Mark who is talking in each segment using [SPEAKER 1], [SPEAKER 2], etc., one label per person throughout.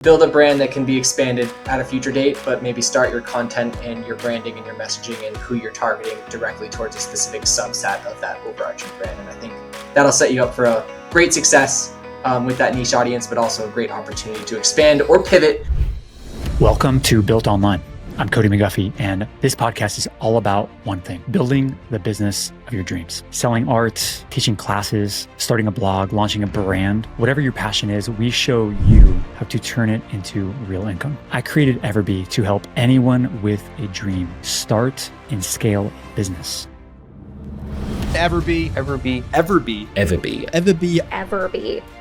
[SPEAKER 1] Build a brand that can be expanded at a future date, but maybe start your content and your branding and your messaging and who you're targeting directly towards a specific subset of that overarching brand. And I think that'll set you up for a great success with that niche audience, but also a great opportunity to expand or pivot.
[SPEAKER 2] Welcome to Built Online. I'm Cody McGuffie, and this podcast is all about one thing: building the business of your dreams. Selling art, teaching classes, starting a blog, launching a brand, whatever your passion is, we show you how to turn it into real income. I created EverBee to help anyone with a dream start and scale a business.
[SPEAKER 3] EverBee.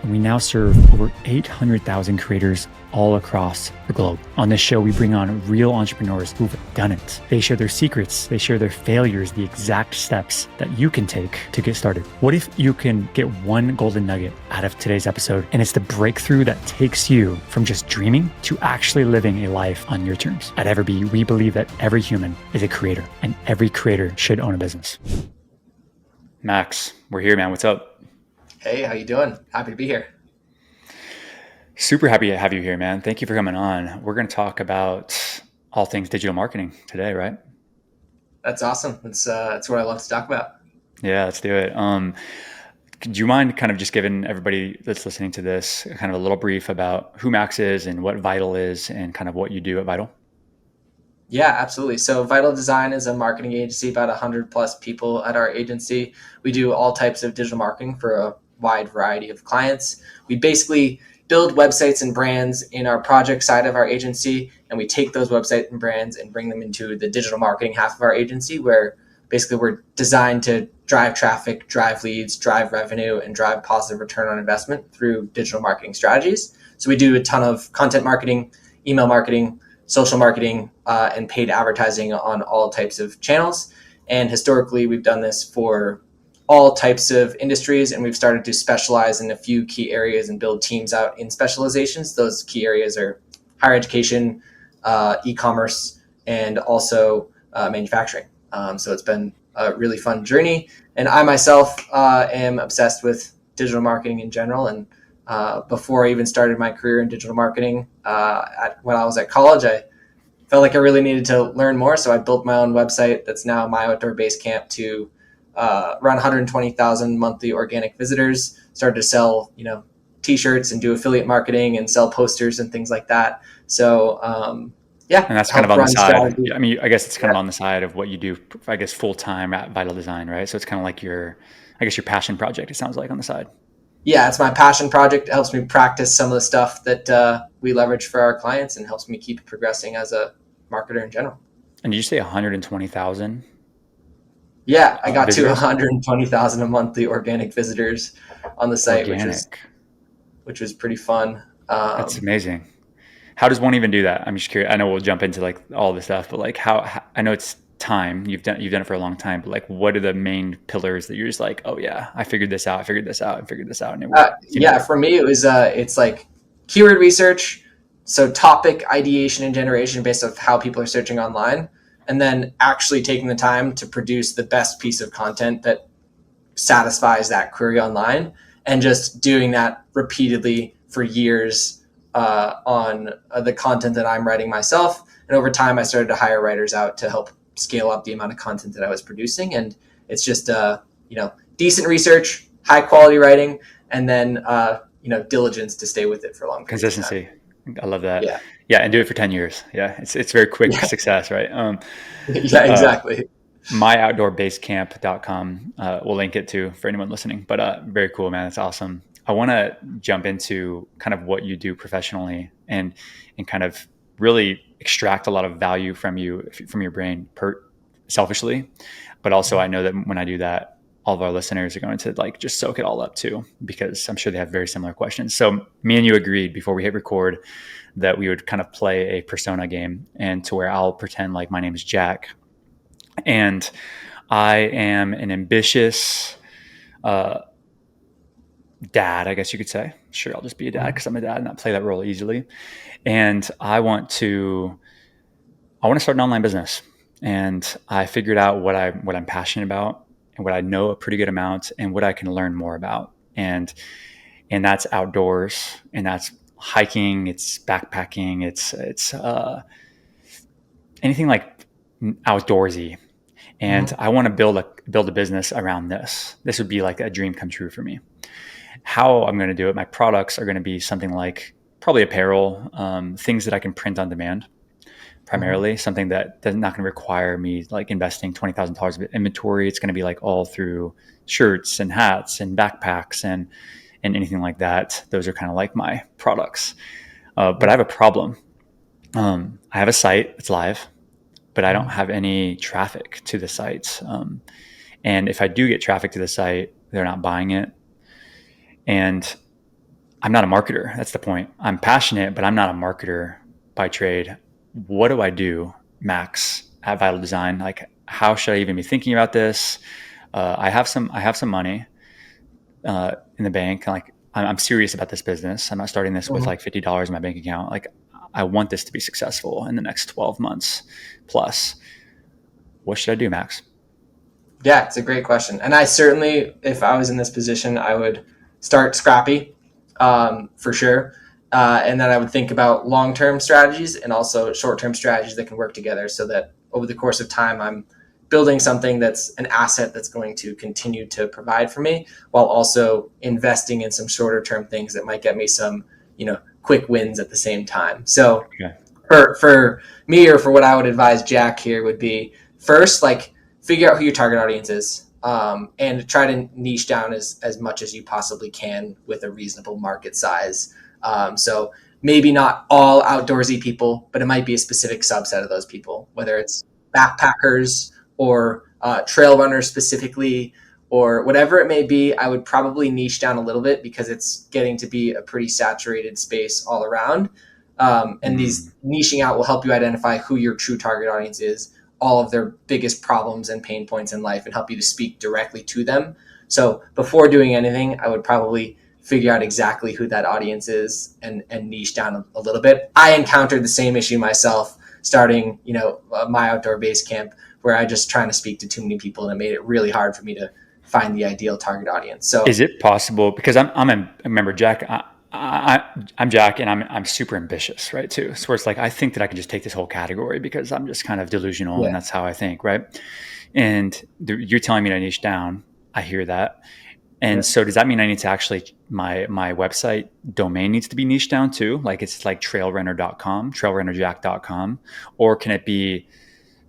[SPEAKER 2] We now serve over 800,000 creators all across the globe. On this show, we bring on real entrepreneurs who've done it. They share their secrets, they share their failures, the exact steps that you can take to get started. What if you can get one golden nugget out of today's episode, and it's the breakthrough that takes you from just dreaming to actually living a life on your terms? At EverBee, we believe that every human is a creator, and every creator should own a business. Max, we're here, man. What's up?
[SPEAKER 1] Hey, how you doing? Happy to be here.
[SPEAKER 2] Super happy to have you here, man. Thank you for coming on. We're going to talk about all things digital marketing today, right?
[SPEAKER 1] That's awesome. That's what I love to talk about.
[SPEAKER 2] Yeah, let's do it. Do you mind kind of just giving everybody that's listening to this kind of a little brief about who Max is and what Vital is and kind of what you do at Vital?
[SPEAKER 1] Yeah, absolutely. So Vital Design is a marketing agency, about 100 plus people at our agency. We do all types of digital marketing for a wide variety of clients. We basically build websites and brands in our project side of our agency, and we take those websites and brands and bring them into the digital marketing half of our agency, where basically we're designed to drive traffic, drive leads, drive revenue, and drive positive return on investment through digital marketing strategies. So we do a ton of content marketing, email marketing, social marketing, and paid advertising on all types of channels. And historically, we've done this for all types of industries, and we've started to specialize in a few key areas and build teams out in specializations. Those key areas are higher education, e-commerce, and also manufacturing. So it's been a really fun journey. And I myself am obsessed with digital marketing in general. And before I even started my career in digital marketing, when I was at college, I felt like I really needed to learn more. So I built my own website that's now my outdoor base camp to around 120,000 monthly organic visitors. Started to sell, t-shirts and do affiliate marketing and sell posters and things like that. So yeah.
[SPEAKER 2] And that's kind of on the side. Strategy. I mean, I guess it's kind of on the side of what you do, I guess, full time at Vital Design, right? So it's kind of like your passion project, it sounds like, on the side.
[SPEAKER 1] Yeah, it's my passion project. It helps me practice some of the stuff that we leverage for our clients and helps me keep progressing as a marketer in general.
[SPEAKER 2] And did you say 120,000?
[SPEAKER 1] Yeah, I got visitors? To 120,000 a monthly organic visitors on the site, which was pretty fun.
[SPEAKER 2] That's amazing. How does one even do that? I'm just curious. I know we'll jump into like all this stuff, but like how I know it's time. You've done it for a long time, but like, what are the main pillars that you're just like, oh yeah, I figured this out. And it worked.
[SPEAKER 1] For me, it was it's like keyword research, so topic ideation and generation based off how people are searching online, and then actually taking the time to produce the best piece of content that satisfies that query online, and just doing that repeatedly for years on the content that I'm writing myself. And over time, I started to hire writers out to help scale up the amount of content that I was producing. And it's just, decent research, high quality writing, and then, diligence to stay with it for a long period.
[SPEAKER 2] Consistency. I love that. Yeah. And do it for 10 years. Yeah. It's very quick success, right?
[SPEAKER 1] Yeah, exactly.
[SPEAKER 2] myoutdoorbasecamp.com. We'll link it too for anyone listening, but very cool, man. It's awesome. I want to jump into kind of what you do professionally and kind of really extract a lot of value from your brain selfishly. But also I know that when I do that, all of our listeners are going to like just soak it all up too, because I'm sure they have very similar questions. So me and you agreed before we hit record that we would kind of play a persona game, and to where I'll pretend like my name is Jack and I am an ambitious dad, I guess you could say. Sure, I'll just be a dad because I'm a dad and I play that role easily. And I want to start an online business. And I figured out what I'm passionate about and what I know a pretty good amount and what I can learn more about. And that's outdoors, and that's hiking, it's backpacking, it's anything like outdoorsy. And
[SPEAKER 1] Mhm.
[SPEAKER 2] I want to build a business around this. This would be like a dream come true for me. How I'm going to do it, my products are going to be something like probably apparel, things that I can print on demand,
[SPEAKER 1] Mhm.
[SPEAKER 2] primarily something that does not going to require me like investing $20,000 of inventory. It's going to be like all through shirts and hats and backpacks and anything like that. Those are kind of like my products. But I
[SPEAKER 1] Yeah.
[SPEAKER 2] have a problem. I have a site, it's live, but I don't
[SPEAKER 1] Mhm.
[SPEAKER 2] have any traffic to the site. And if I do get traffic to the site, they're not buying it. And I'm not a marketer. That's the point. I'm passionate, but I'm not a marketer by trade. What do I do, Max, at Vital Design? Like, how should I even be thinking about this? I have some money in the bank. Like, I'm serious about this business. I'm not starting this with
[SPEAKER 1] Mhm.
[SPEAKER 2] like $50 in my bank account. Like, I want this to be successful in the next 12 months plus. What should I do, Max?
[SPEAKER 1] Yeah, it's a great question. And I certainly, if I was in this position, I would start scrappy, for sure. And then I would think about long term strategies and also short term strategies that can work together so that over the course of time, I'm building something that's an asset that's going to continue to provide for me while also investing in some shorter term things that might get me some, quick wins at the same time. So
[SPEAKER 2] Okay.
[SPEAKER 1] for me, or for what I would advise Jack here, would be first, like, figure out who your target audience is, and try to niche down as much as you possibly can with a reasonable market size. So maybe not all outdoorsy people, but it might be a specific subset of those people, whether it's backpackers or trail runners specifically, or whatever it may be. I would probably niche down a little bit because it's getting to be a pretty saturated space all around. And
[SPEAKER 2] Mm.
[SPEAKER 1] these niching out will help you identify who your true target audience is, all of their biggest problems and pain points in life, and help you to speak directly to them. So before doing anything, I would probably figure out exactly who that audience is and niche down a little bit. I encountered the same issue myself starting, my outdoor base camp, where I just trying to speak to too many people, and it made it really hard for me to find the ideal target audience.
[SPEAKER 2] Is
[SPEAKER 1] So
[SPEAKER 2] it possible, because I'm a member, Jack? I'm Jack, and I'm super ambitious, right? Too. So it's like I think that I can just take this whole category because I'm just kind of delusional, and
[SPEAKER 1] yeah,
[SPEAKER 2] that's how I think, right? And you're telling me to niche down. I hear that, and
[SPEAKER 1] yeah.
[SPEAKER 2] so does that mean I need to actually my website domain needs to be niche down too? Like it's like trailrunner.com, trailrunnerjack.com, or can it be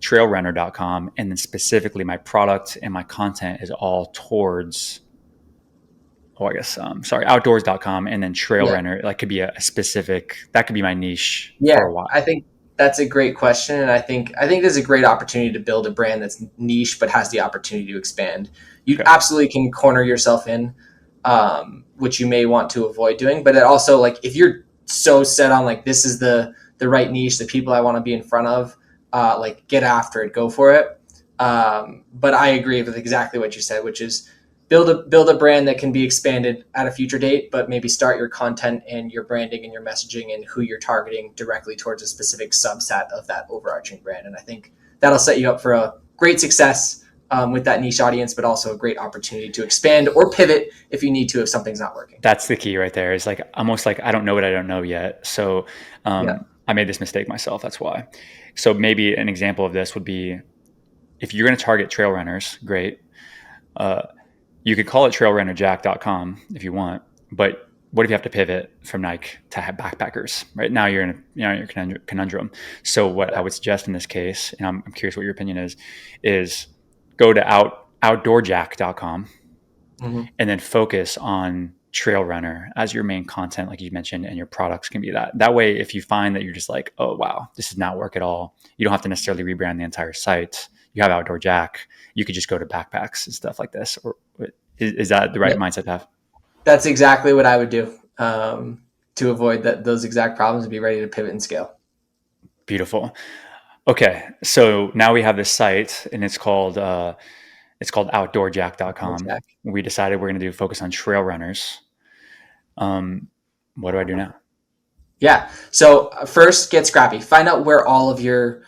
[SPEAKER 2] trailrunner.com and then specifically my product and my content is all towards I guess, sorry, outdoors.com and then trail
[SPEAKER 1] Yeah.
[SPEAKER 2] runner, like could be a specific, that could be my niche
[SPEAKER 1] Yeah,
[SPEAKER 2] for a while.
[SPEAKER 1] I think that's a great question, and I think there's a great opportunity to build a brand that's niche but has the opportunity to expand. You
[SPEAKER 2] Okay.
[SPEAKER 1] absolutely can corner yourself in, which you may want to avoid doing. But it also, like, if you're so set on, like, this is the right niche, the people I want to be in front of, like, get after it, go for it. But I agree with exactly what you said, which is build a brand that can be expanded at a future date, but maybe start your content and your branding and your messaging and who you're targeting directly towards a specific subset of that overarching brand. And I think that'll set you up for a great success, with that niche audience, but also a great opportunity to expand or pivot if you need to, if something's not working.
[SPEAKER 2] That's the key right there. Is like almost like I don't know what I don't know yet. So
[SPEAKER 1] Yeah.
[SPEAKER 2] I made this mistake myself. That's why. So maybe an example of this would be if you're going to target trail runners, great. Uh, you could call it trailrunnerjack.com if you want, but what if you have to pivot from Nike to have backpackers? Right now, you're in your conundrum. So, what I
[SPEAKER 1] Yeah.
[SPEAKER 2] would suggest in this case, and I'm curious what your opinion is go to outdoorjack.com
[SPEAKER 1] Mm-hmm.
[SPEAKER 2] and then focus on trail runner as your main content, like you mentioned, and your products can be that. That way, if you find that you're just like, oh wow, this does not work at all, you don't have to necessarily rebrand the entire site. You have Outdoor Jack. You could just go to backpacks and stuff like this. Or is that the
[SPEAKER 1] Yeah.
[SPEAKER 2] right mindset to have?
[SPEAKER 1] That's exactly what I would do, to avoid those exact problems and be ready to pivot and scale.
[SPEAKER 2] Beautiful. Okay, so now we have this site, and it's called outdoorjack.com.
[SPEAKER 1] Jack.
[SPEAKER 2] We decided we're going to do focus on trail runners. Um, what do I do now?
[SPEAKER 1] Yeah. So first, get scrappy. Find out where all of your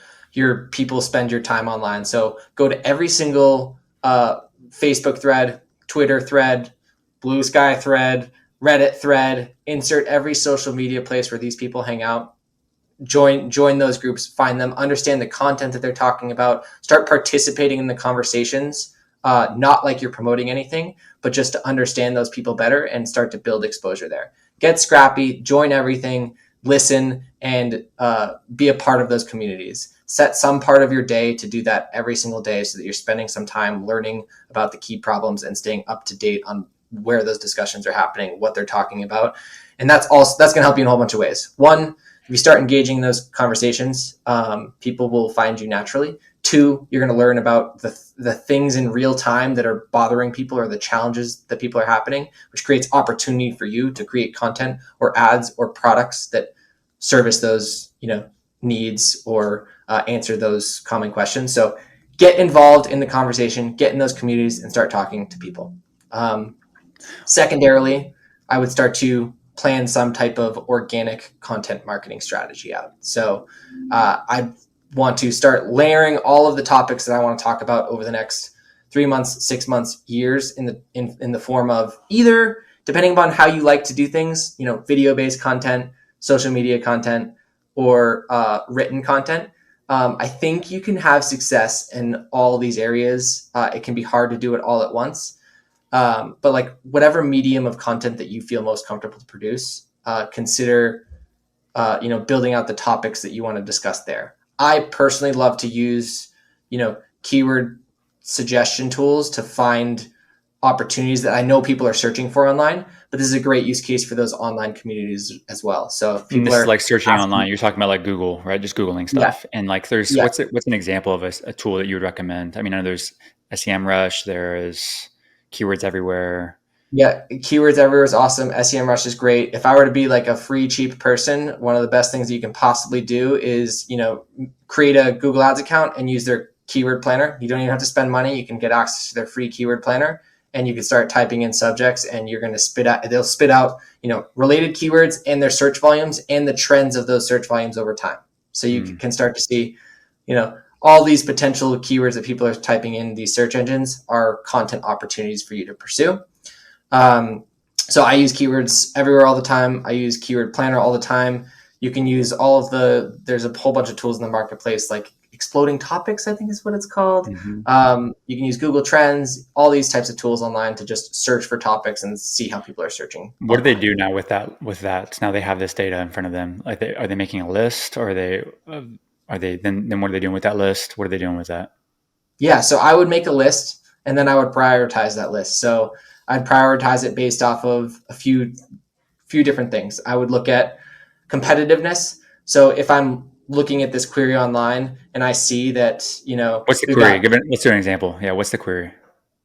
[SPEAKER 1] people spend your time online. So go to every single Facebook thread, Twitter thread, Blue Sky thread, Reddit thread, insert every social media place where these people hang out, join those groups, find them, understand the content that they're talking about, start participating in the conversations, not like you're promoting anything, but just to understand those people better and start to build exposure there. Get scrappy, join everything, listen, and be a part of those communities. Set some part of your day to do that every single day so that you're spending some time learning about the key problems and staying up to date on where those discussions are happening, what they're talking about. And that's going to help you in a whole bunch of ways. One, if you start engaging in those conversations, people will find you naturally. Two, you're going to learn about the things in real time that are bothering people or the challenges that people are happening, which creates opportunity for you to create content or ads or products that service those, needs or answer those common questions. So get involved in the conversation, get in those communities and start talking to people. Secondarily, I would start to plan some type of organic content marketing strategy out. So I want to start layering all of the topics that I want to talk about over the next 3 months, 6 months, years in the form of either, depending upon how you like to do things, video-based content, social media content, or written content. I think you can have success in all these areas. It can be hard to do it all at once. But like whatever medium of content that you feel most comfortable to produce, consider, building out the topics that you want to discuss there. I personally love to use, keyword suggestion tools to find opportunities that I know people are searching for online, but this is a great use case for those online communities as well. So if
[SPEAKER 2] And
[SPEAKER 1] people
[SPEAKER 2] this is
[SPEAKER 1] are
[SPEAKER 2] like searching
[SPEAKER 1] asking,
[SPEAKER 2] online. You're talking about like Google, right? Just Googling
[SPEAKER 1] yeah,
[SPEAKER 2] stuff. And like,
[SPEAKER 1] yeah,
[SPEAKER 2] what's an example of a tool that you would recommend? I mean, I know there's SEMrush, there's Keywords Everywhere.
[SPEAKER 1] yeah, keywords everywhere is awesome. SEMrush is great. If I were to be like a free, cheap person, one of the best things that you can possibly do is, create a Google Ads account and use their keyword planner. You don't even have to spend money. You can get access to their free keyword planner and you can start typing in subjects and you're going to they'll spit out, related keywords and their search volumes and the trends of those search volumes over time. So you can start to see, all these potential keywords that people are typing in these search engines are content opportunities for you to pursue. So I use keywords everywhere all the time. I use keyword planner all the time. You can use there's a whole bunch of tools in the marketplace, like exploding topics, I think is what it's called.
[SPEAKER 2] Mm-hmm.
[SPEAKER 1] You can use Google Trends, all these types of tools online to just search for topics and see how people are searching
[SPEAKER 2] What do they
[SPEAKER 1] online.
[SPEAKER 2] do now with that? Now they have this data in front of them. Like, are they making a list, or are they then what are they doing with that list? What are they doing with that?
[SPEAKER 1] Yeah, so I would make a list and then I would prioritize that list. So I'd prioritize it based off of a few different things. I would look at competitiveness. So if I'm looking at this query online and I see that,
[SPEAKER 2] What's the
[SPEAKER 1] we've
[SPEAKER 2] query?
[SPEAKER 1] got,
[SPEAKER 2] Let's do an example. Yeah, what's the query?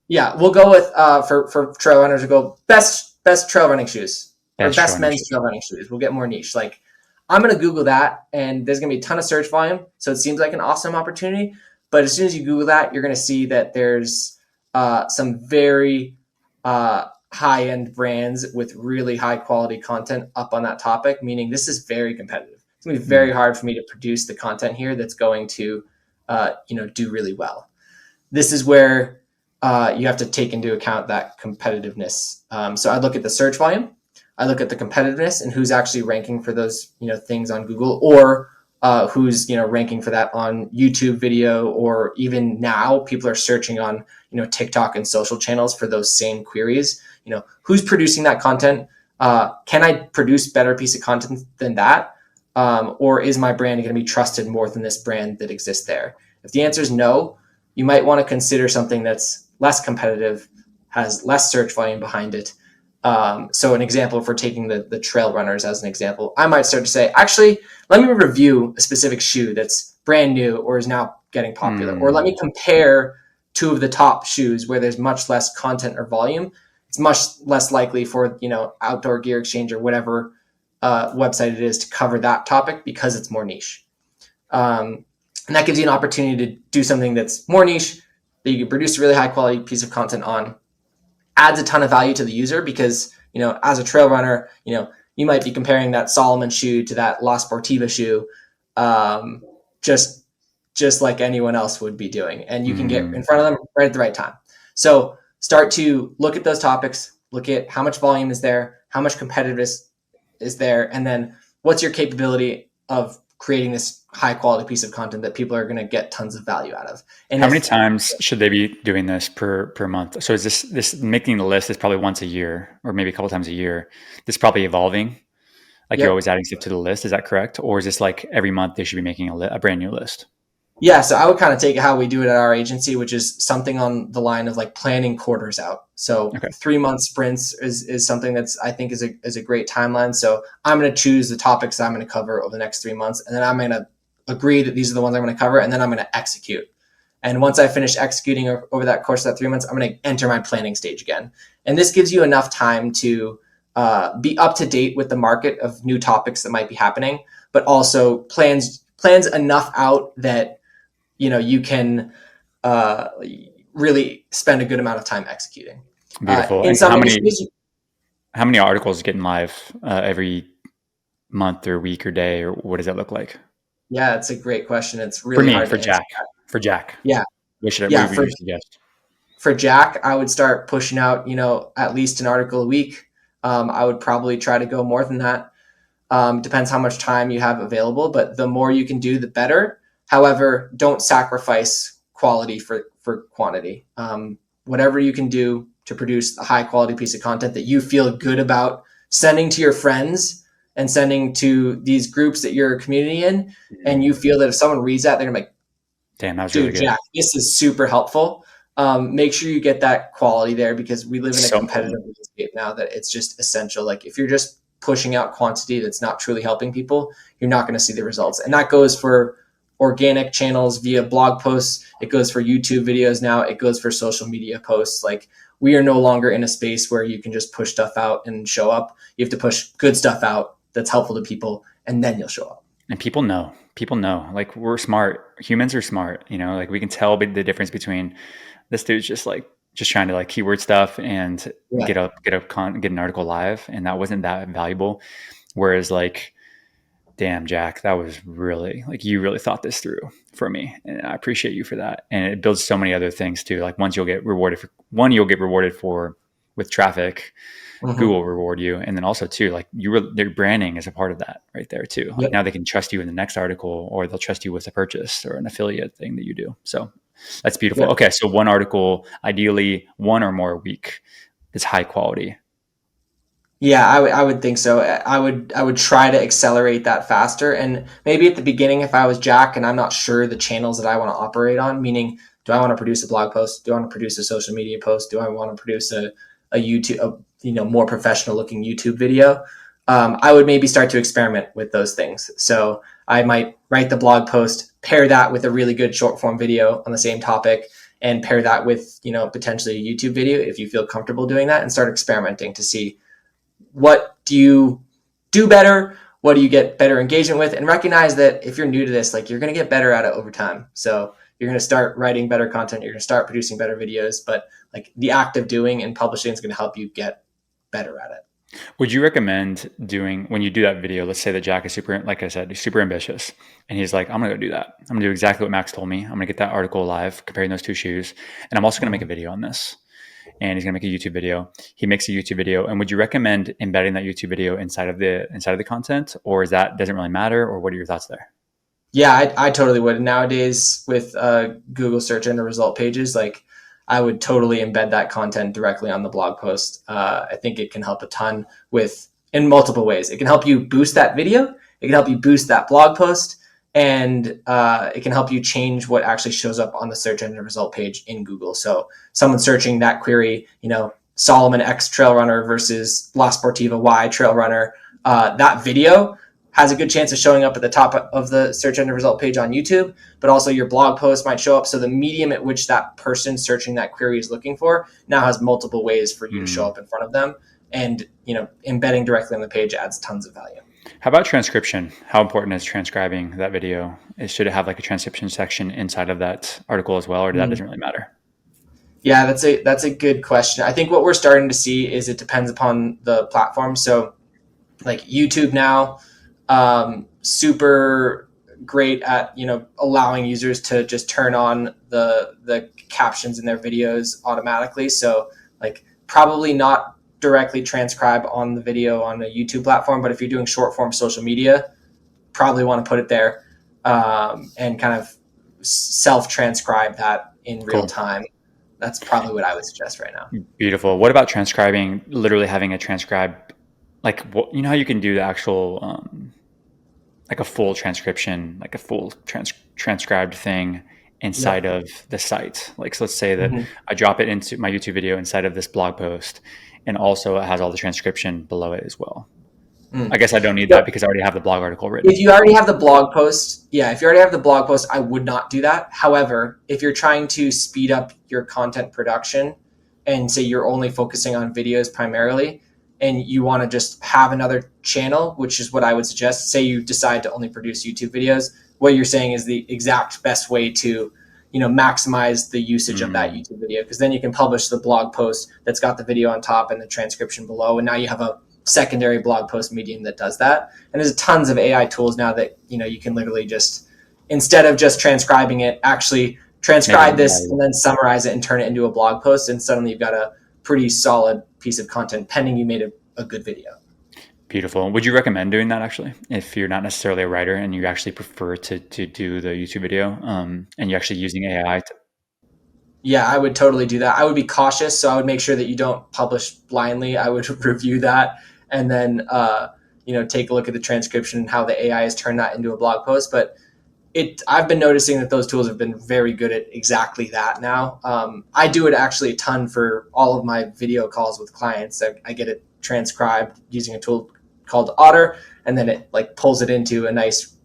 [SPEAKER 1] yeah, we'll go with, for trail runners, we'll go best trail running shoes or
[SPEAKER 2] Best
[SPEAKER 1] best
[SPEAKER 2] showing
[SPEAKER 1] men's trail running shoes. We'll get more niche. Like I'm going to Google that and there's going to be a ton of search volume. So it seems like an awesome opportunity. But as soon as you Google that, you're going to see that there's some very high-end brands with really high-quality content up on that topic, meaning this is very competitive. It's going to be very hard for me to produce the content here that's going to, do really well. This is where you have to take into account that competitiveness. So I look at the search volume, I look at the competitiveness and who's actually ranking for those, things on Google, or who's ranking for that on YouTube video, or even now people are searching on TikTok and social channels for those same queries. Who's producing that content? Can I produce better piece of content than that? Or is my brand going to be trusted more than this brand that exists there? If the answer is no, you might want to consider something that's less competitive, has less search volume behind it. So an example, if we're taking the trail runners as an example, I might start to say, actually, let me review a specific shoe that's brand new or is now getting popular. Or let me compare two of the top shoes where there's much less content or volume. It's much less likely for, Outdoor Gear Exchange or whatever website it is to cover that topic because it's more niche. And that gives you an opportunity to do something that's more niche, that you can produce a really high quality piece of content on, adds a ton of value to the user because, as a trail runner, you might be comparing that Solomon shoe to that La Sportiva shoe, just like anyone else would be doing. And you can get in front of them right at the right time. So start to look at those topics, look at how much volume is there, how much competitiveness is there, and then what's your capability of creating this high quality piece of content that people are going to get tons of value out of. And
[SPEAKER 2] How many
[SPEAKER 1] if
[SPEAKER 2] times should they be doing this per month? So is this making the list is probably once a year or maybe a couple times a year. This is probably evolving. Like you're
[SPEAKER 1] Yep.
[SPEAKER 2] always adding stuff to the list. Is that correct? Or is this like every month they should be making a brand new list?
[SPEAKER 1] Yeah, so I would kind of take how we do it at our agency, which is something on the line of like planning quarters out. So
[SPEAKER 2] Okay.
[SPEAKER 1] 3 month sprints is something that's I think is a great timeline. So I'm going to choose the topics that I'm going to cover over the next 3 months, and then I'm going to agree that these are the ones I'm going to cover, and then I'm going to execute. And once I finish executing over that course of that 3 months, I'm going to enter my planning stage again. And this gives you enough time to be up to date with the market of new topics that might be happening, but also plans enough out that you can really spend a good amount of time executing.
[SPEAKER 2] Beautiful.
[SPEAKER 1] In
[SPEAKER 2] And
[SPEAKER 1] some industries,
[SPEAKER 2] how many articles getting live every month or week or day, or what does that look like?
[SPEAKER 1] yeah, it's a great question. It's
[SPEAKER 2] For
[SPEAKER 1] really
[SPEAKER 2] me,
[SPEAKER 1] hard
[SPEAKER 2] for
[SPEAKER 1] to answer
[SPEAKER 2] Jack,
[SPEAKER 1] that.
[SPEAKER 2] for Jack,
[SPEAKER 1] Yeah,
[SPEAKER 2] what
[SPEAKER 1] yeah.
[SPEAKER 2] would you suggest?
[SPEAKER 1] For Jack, I would start pushing out, at least an article a week. I would probably try to go more than that. Depends how much time you have available, but the more you can do, the better. However, don't sacrifice quality for quantity. Whatever you can do to produce a high quality piece of content that you feel good about sending to your friends and sending to these groups that you're a community in, and you feel that if someone reads that, they're gonna be like,
[SPEAKER 2] Damn, that was really
[SPEAKER 1] dude,
[SPEAKER 2] good.
[SPEAKER 1] Jack, this is super helpful. Make sure you get that quality there, because we live in a
[SPEAKER 2] So
[SPEAKER 1] competitive
[SPEAKER 2] important.
[SPEAKER 1] landscape now that it's just essential. Like if you're just pushing out quantity that's not truly helping people, you're not going to see the results. And that goes for organic channels via blog posts. It goes for YouTube videos now. It goes for social media posts. Like we are no longer in a space where you can just push stuff out and show up. You have to push good stuff out that's helpful to people, and then you'll show up.
[SPEAKER 2] And people know, like we're smart. Humans are smart, like we can tell the difference between this dude's just trying to like keyword stuff and
[SPEAKER 1] Yeah.
[SPEAKER 2] get an article live. And that wasn't that valuable. Whereas like, damn, Jack, that was really like, you really thought this through for me. And I appreciate you for that. And it builds so many other things too. Like you'll get rewarded for with traffic.
[SPEAKER 1] Mm-hmm.
[SPEAKER 2] Google will reward you. And then also too, like their branding is a part of that right there too. Like
[SPEAKER 1] Yep.
[SPEAKER 2] now they can trust you in the next article, or they'll trust you with a purchase or an affiliate thing that you do. So that's beautiful.
[SPEAKER 1] Yep.
[SPEAKER 2] Okay. So one article, ideally one or more a week, is high quality.
[SPEAKER 1] Yeah, I would think so. I would try to accelerate that faster. And maybe at the beginning, if I was Jack and I'm not sure the channels that I want to operate on, meaning do I want to produce a blog post? Do I want to produce a social media post? Do I want to produce a YouTube, more professional looking YouTube video? I would maybe start to experiment with those things. So I might write the blog post, pair that with a really good short form video on the same topic, and pair that with, potentially a YouTube video if you feel comfortable doing that, and start experimenting to see what do you do better, what do you get better engagement with, and recognize that if you're new to this, like you're going to get better at it over time. So you're going to start writing better content, you're going to start producing better videos, but like the act of doing and publishing is going to help you get better at it.
[SPEAKER 2] Would you recommend doing, when you do that video, let's say that Jack is super, like I said, he's super ambitious and he's like, I'm going to go do that. I'm going to do exactly what Max told me. I'm going to get that article live comparing those two shoes. And I'm also going to make a video on this. And he's going to make a YouTube video. He makes a YouTube video. And would you recommend embedding that YouTube video inside of the content, or is that doesn't really matter? Or what are your thoughts there?
[SPEAKER 1] Yeah, I totally would. Nowadays with Google search and the result pages, like I would totally embed that content directly on the blog post. I think it can help a ton in multiple ways. It can help you boost that video. It can help you boost that blog post, and it can help you change what actually shows up on the search engine result page in Google. So someone searching that query, Solomon X trail runner versus La Sportiva Y trail runner, that video has a good chance of showing up at the top of the search engine result page on YouTube, but also your blog post might show up. So the medium at which that person searching that query is looking for now has multiple ways for you to show up in front of them. And, embedding directly on the page adds tons of value.
[SPEAKER 2] How about transcription? How important is transcribing that video? Should it have like a transcription section inside of that article as well, or that doesn't really matter?
[SPEAKER 1] Yeah, that's a good question. I think what we're starting to see is it depends upon the platform. So like YouTube now, super great at allowing users to just turn on the captions in their videos automatically. So like probably not directly transcribe on the video on a YouTube platform, but if you're doing short form social media, probably want to put it there, and kind of self transcribe that in real
[SPEAKER 2] Cool.
[SPEAKER 1] time. That's probably what I would suggest right now.
[SPEAKER 2] Beautiful. What about transcribing, literally having a transcribe, like what, you know how you can do the actual, like a full transcription, like a full transcribed thing inside
[SPEAKER 1] Yep.
[SPEAKER 2] of the site. Like, so let's say that
[SPEAKER 1] Mm-hmm.
[SPEAKER 2] I drop it into my YouTube video inside of this blog post, and also it has all the transcription below it as well. I
[SPEAKER 1] Mm.
[SPEAKER 2] guess I don't need
[SPEAKER 1] Yep.
[SPEAKER 2] that because I already have the blog article
[SPEAKER 1] If
[SPEAKER 2] written.
[SPEAKER 1] you already have the blog post, yeah, if you already have the blog post, I would not do that. However, if you're trying to speed up your content production and say you're only focusing on videos primarily, and you want to just have another channel, which is what I would suggest, say you decide to only produce YouTube videos, what you're saying is the exact best way to, maximize the usage of that
[SPEAKER 2] Mm,
[SPEAKER 1] YouTube video, because then you can publish the blog post that's got the video on top and the transcription below, and now you have a secondary blog post medium that does that. And there's tons of AI tools now that you can literally just, instead of just transcribing it, actually
[SPEAKER 2] make
[SPEAKER 1] transcribe
[SPEAKER 2] it
[SPEAKER 1] this and
[SPEAKER 2] valuable.
[SPEAKER 1] then summarize it and turn it into a blog post, and suddenly you've got a pretty solid piece of content pending you made a good video.
[SPEAKER 2] Beautiful. Would you recommend doing that actually, if you're not necessarily a writer and you actually prefer to do the YouTube video, and you're actually using AI to,
[SPEAKER 1] Yeah, I would totally do that. I would be cautious, so I would make sure that you don't publish blindly. I would review that, and then take a look at the transcription and how the AI has turned that into a blog post. But I've been noticing that those tools have been very good at exactly that now. I do it actually a ton for all of my video calls with clients. I get it transcribed using a tool called Otter, and then it like pulls it into a nice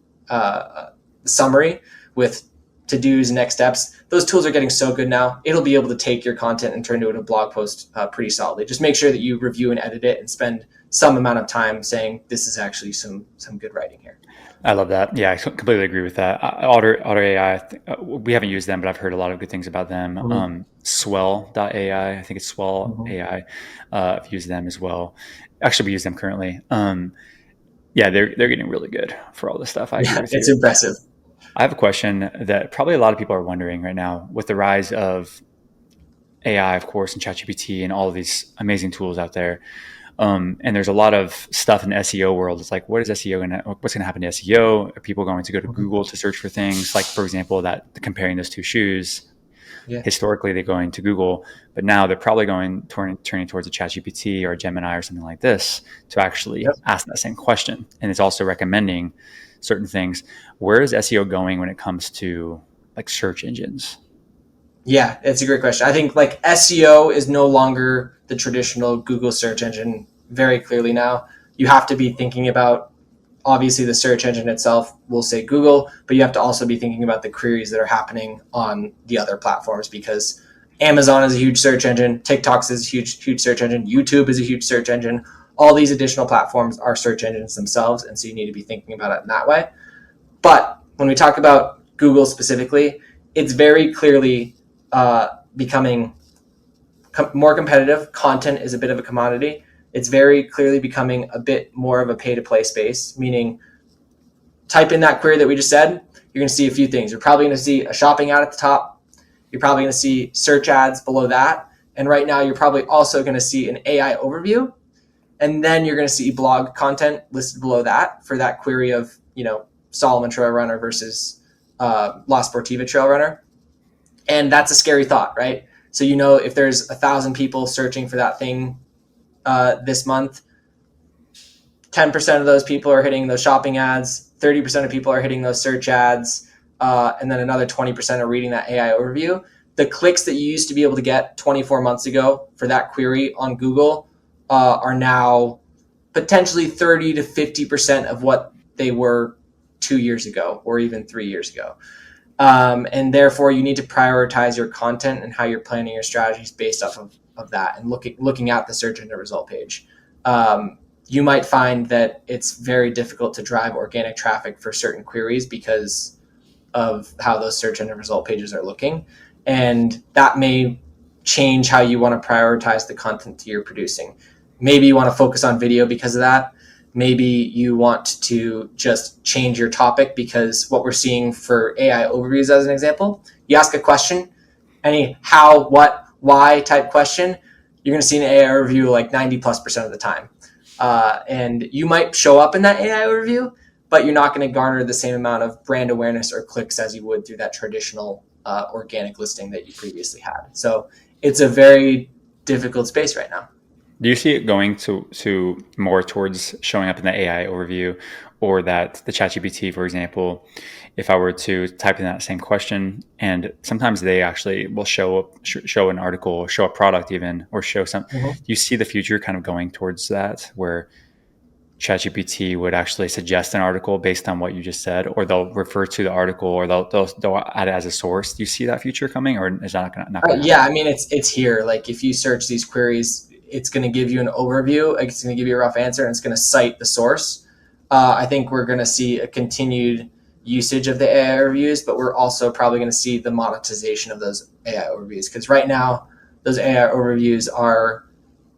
[SPEAKER 1] summary with to dos, next steps. Those tools are getting so good now. It'll be able to take your content and turn it into a blog post pretty solidly. Just make sure that you review and edit it and spend some amount of time saying this is actually some good writing here.
[SPEAKER 2] I love that. Yeah, I completely agree with that. Otter AI, we haven't used them, but I've heard a lot of good things about them.
[SPEAKER 1] Mm-hmm.
[SPEAKER 2] Swell.ai, I think it's Swell
[SPEAKER 1] Mm-hmm.
[SPEAKER 2] AI. I've used them as well. Actually, we use them currently. Yeah, they're getting really good for all this stuff. I agree
[SPEAKER 1] Yeah,
[SPEAKER 2] with
[SPEAKER 1] it's
[SPEAKER 2] you.
[SPEAKER 1] impressive.
[SPEAKER 2] I have a question that probably a lot of people are wondering right now with the rise of AI, of course, and ChatGPT and all of these amazing tools out there. And there's a lot of stuff in the SEO world. It's like, what is SEO going to, what's going to happen to SEO? Are people going to go to
[SPEAKER 1] Mm-hmm.
[SPEAKER 2] Google to search for things? Like, for example, that comparing those two shoes,
[SPEAKER 1] Yeah.
[SPEAKER 2] historically they're going to Google, but now they're probably turning towards a ChatGPT or a Gemini or something like this to actually
[SPEAKER 1] Yep.
[SPEAKER 2] ask that same question. And it's also recommending certain things. Where is SEO going when it comes to like search engines?
[SPEAKER 1] Yeah, it's a great question. I think like SEO is no longer the traditional Google search engine very clearly now. You have to be thinking about, obviously the search engine itself will say Google, but you have to also be thinking about the queries that are happening on the other platforms, because Amazon is a huge search engine, TikTok is a huge search engine, YouTube is a huge search engine. All these additional platforms are search engines themselves, and so you need to be thinking about it in that way. But when we talk about Google specifically, it's very clearly becoming more competitive. Content is a bit of a commodity. It's very clearly becoming a bit more of a pay to play space, meaning type in that query that we just said, you're going to see a few things. You're probably going to see a shopping ad at the top. You're probably going to see search ads below that. And right now, you're probably also going to see an AI overview. And then you're going to see blog content listed below that for that query of, Solomon Trail Runner versus La Sportiva Trail Runner. And that's a scary thought, right? So, if there's 1,000 people searching for that thing this month, 10% of those people are hitting those shopping ads, 30% of people are hitting those search ads, and then another 20% are reading that AI overview. The clicks that you used to be able to get 24 months ago for that query on Google are now potentially 30 to 50% of what they were 2 years ago or even 3 years ago. And therefore, you need to prioritize your content and how you're planning your strategies based off of that, and looking at the search engine result page. You might find that it's very difficult to drive organic traffic for certain queries because of how those search engine result pages are looking. And that may change how you want to prioritize the content that you're producing. Maybe you want to focus on video because of that. Maybe you want to just change your topic, because what we're seeing for AI overviews, as an example, you ask a question, any how, what, why type question, you're going to see an AI overview like 90+% of the time. And you might show up in that AI overview, but you're not going to garner the same amount of brand awareness or clicks as you would through that traditional organic listing that you previously had. So it's a very difficult space right now.
[SPEAKER 2] Do you see it going to more towards showing up in the AI overview, or that the ChatGPT, for example, if I were to type in that same question, and sometimes they actually will show an article, show a product even, or show some. Do
[SPEAKER 1] Mm-hmm.
[SPEAKER 2] you see the future kind of going towards that, where ChatGPT would actually suggest an article based on what you just said, or they'll refer to the article, or they'll add it as a source? Do you see that future coming, or is that not going to
[SPEAKER 1] Yeah,
[SPEAKER 2] happen?
[SPEAKER 1] I mean it's here. Like if you search these queries, it's going to give you an overview. Like, it's going to give you a rough answer, and it's going to cite the source. I think we're going to see a continued usage of the AI reviews, but we're also probably going to see the monetization of those AI overviews, because right now those AI overviews are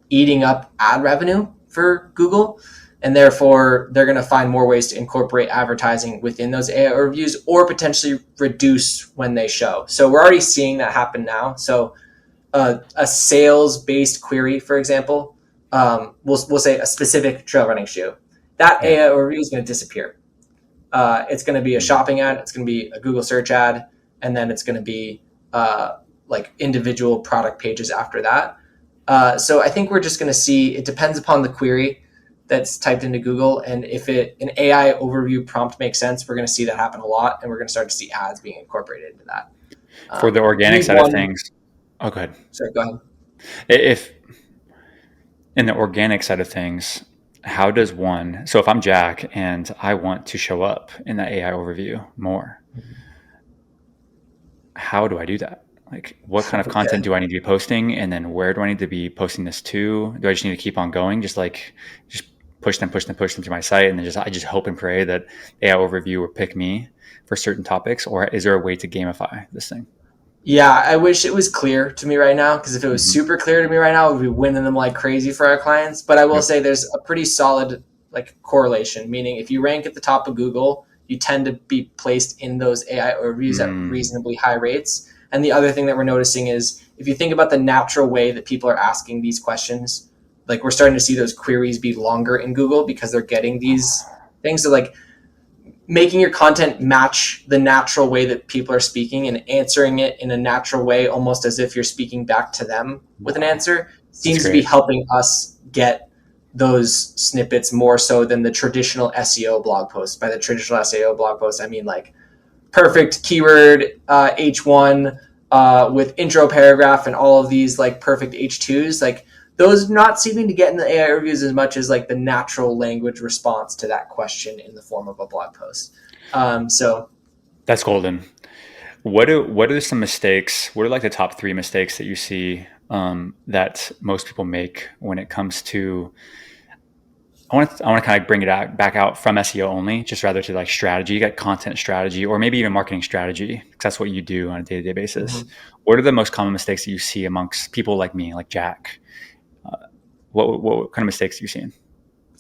[SPEAKER 1] eating up ad revenue for Google, and therefore they're going to find more ways to incorporate advertising within those AI reviews or potentially reduce when they show. So we're already seeing that happen now. So a sales based query, for example, we'll say a specific trail running shoe, that
[SPEAKER 2] Yeah.
[SPEAKER 1] AI review is going to disappear. It's going to be a shopping ad, it's going to be a Google search ad, and then it's going to be like individual product pages after that. So I think we're just going to see, it depends upon the query that's typed into Google. And if an AI overview prompt makes sense, we're going to see that happen a lot. And we're going to start to see ads being incorporated into that.
[SPEAKER 2] For the
[SPEAKER 1] To
[SPEAKER 2] organic
[SPEAKER 1] me,
[SPEAKER 2] side of
[SPEAKER 1] one,
[SPEAKER 2] things, oh, go ahead.
[SPEAKER 1] sorry, go ahead.
[SPEAKER 2] If in the organic side of things, how does one? So if I'm Jack and I want to show up in that AI overview more, how do I do that? Like, what kind of content
[SPEAKER 1] Okay.
[SPEAKER 2] do I need to be posting, and then where do I need to be posting this to? Do I just need to keep on going, just push them to my site, and then I just hope and pray that AI overview will pick me for certain topics, or is there a way to gamify this thing?
[SPEAKER 1] Yeah, I wish it was clear to me right now, because if it was
[SPEAKER 2] Hmm.
[SPEAKER 1] super clear to me right now, we'd be winning them like crazy for our clients. But I will
[SPEAKER 2] Yep.
[SPEAKER 1] say there's a pretty solid like correlation, meaning if you rank at the top of Google, you tend to be placed in those AI overviews at
[SPEAKER 2] Mm.
[SPEAKER 1] reasonably high rates. And the other thing that we're noticing is if you think about the natural way that people are asking these questions, like we're starting to see those queries be longer in Google because they're getting these things. So like making your content match the natural way that people are speaking and answering it in a natural way, almost as if you're speaking back to them with an answer,
[SPEAKER 2] That's
[SPEAKER 1] seems to be
[SPEAKER 2] great.
[SPEAKER 1] helping us get those snippets more so than the traditional SEO blog posts. By the traditional SEO blog posts, I mean like perfect keyword H1 with intro paragraph and all of these like perfect H2s. Like those not seeming to get in the AI reviews as much as like the natural language response to that question in the form of a blog post. So
[SPEAKER 2] That's golden. What are some mistakes? What are like the top three mistakes that you see that most people make when it comes to? I want to kind of bring it back out from SEO only, just rather to like strategy, you got content strategy, or maybe even marketing strategy, because that's what you do on a day to day basis.
[SPEAKER 1] mhm.
[SPEAKER 2] What are the most common mistakes that you see amongst people like me, like Jack? Uh, what kind of mistakes are you seeing?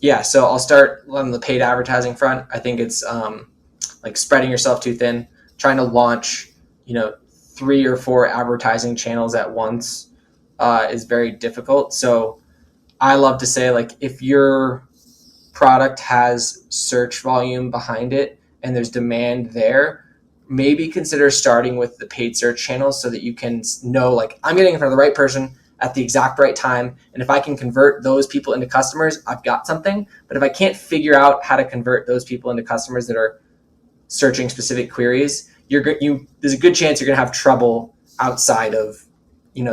[SPEAKER 1] Yeah, so I'll start on the paid advertising front. I think it's like spreading yourself too thin, trying to launch, you know, 3 or 4 advertising channels at once is very difficult. So I love to say, like, if your product has search volume behind it and there's demand there, maybe consider starting with the paid search channels so that you can know, like, I'm getting in front of the right person at the exact right time. And if I can convert those people into customers, I've got something. But if I can't figure out how to convert those people into customers that are searching specific queries, there's a good chance you're going to have trouble outside of